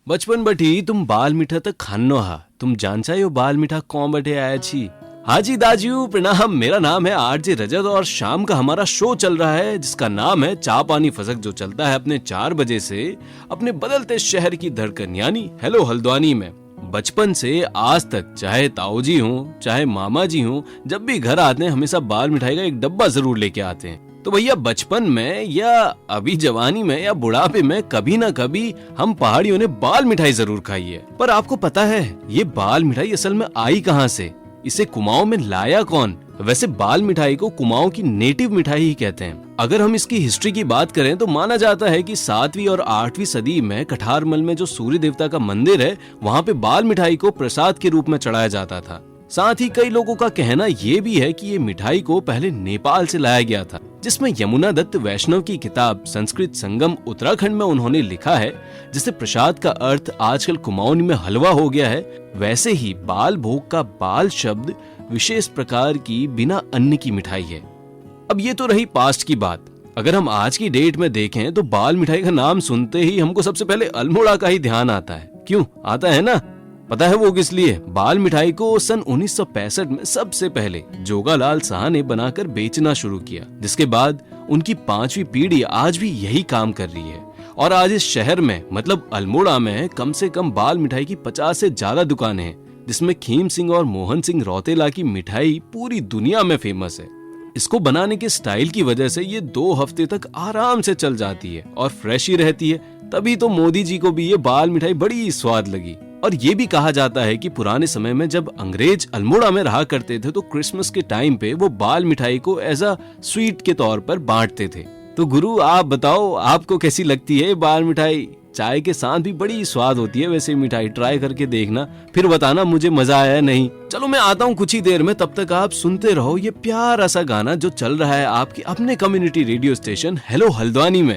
बचपन बठी तुम बाल मीठा तक खानो हा। तुम जान चाहिए बाल मीठा कौन बटे आया छी। हाँ जी दाजू प्रणाम, मेरा नाम है आरजे रजत और शाम का हमारा शो चल रहा है जिसका नाम है चा पानी फसक, जो चलता है अपने 4 बजे से अपने बदलते शहर की धड़कन यानी हेलो हल्द्वानी में। बचपन से आज तक चाहे ताऊ जी हो चाहे मामा जी हो, जब भी घर आते हैं हमेशा बाल मिठाई का एक डब्बा जरूर लेके आते हैं। तो भैया बचपन में या अभी जवानी में या बुढ़ापे में कभी ना कभी हम पहाड़ियों ने बाल मिठाई जरूर खाई है। पर आपको पता है ये बाल मिठाई असल में आई कहाँ से, इसे कुमाऊं में लाया कौन? वैसे बाल मिठाई को कुमाऊं की नेटिव मिठाई ही कहते हैं। अगर हम इसकी हिस्ट्री की बात करें तो माना जाता है कि 7वीं और 8वीं सदी में कठारमल में जो सूर्य देवता का मंदिर है वहाँ पे बाल मिठाई को प्रसाद के रूप में चढ़ाया जाता था। साथ ही कई लोगों का कहना ये भी है कि ये मिठाई को पहले नेपाल से लाया गया था, जिसमें यमुना दत्त वैष्णव की किताब संस्कृत संगम उत्तराखंड में उन्होंने लिखा है, जिसे प्रसाद का अर्थ आजकल कुमाऊनी में हलवा हो गया है। वैसे ही बाल भोग का बाल शब्द विशेष प्रकार की बिना अन्न की मिठाई है। अब ये तो रही पास्ट की बात। अगर हम आज की डेट में देखें तो बाल मिठाई का नाम सुनते ही हमको सबसे पहले अल्मोड़ा का ही ध्यान आता है। क्यों आता है ना? पता है वो किस लिए? बाल मिठाई को सन 1965 में सबसे पहले जोगालाल शाह ने बनाकर बेचना शुरू किया, जिसके बाद उनकी 5वीं पीढ़ी आज भी यही काम कर रही है। और आज इस शहर में मतलब अल्मोड़ा में कम से कम बाल मिठाई की 50 से ज्यादा दुकानें हैं, जिसमें खीम सिंह और मोहन सिंह रौतेला की मिठाई पूरी दुनिया में फेमस है। इसको बनाने के स्टाइल की वजह से ये 2 हफ्ते तक आराम से चल जाती है और फ्रेश ही रहती है। तभी तो मोदी जी को भी ये बाल मिठाई बड़ी स्वाद लगी। और ये भी कहा जाता है कि पुराने समय में जब अंग्रेज अल्मोड़ा में रहा करते थे तो क्रिसमस के टाइम पे वो बाल मिठाई को एज अ स्वीट के तौर पर बांटते थे। तो गुरु आप बताओ आपको कैसी लगती है बाल मिठाई? चाय के साथ भी बड़ी स्वाद होती है वैसे मिठाई, ट्राई करके देखना, फिर बताना मुझे मजा आया नहीं। चलो मैं आता हूँ कुछ ही देर में, तब तक आप सुनते रहो ये प्यारा सा गाना जो चल रहा है आपकी अपने community radio station hello Haldwani में।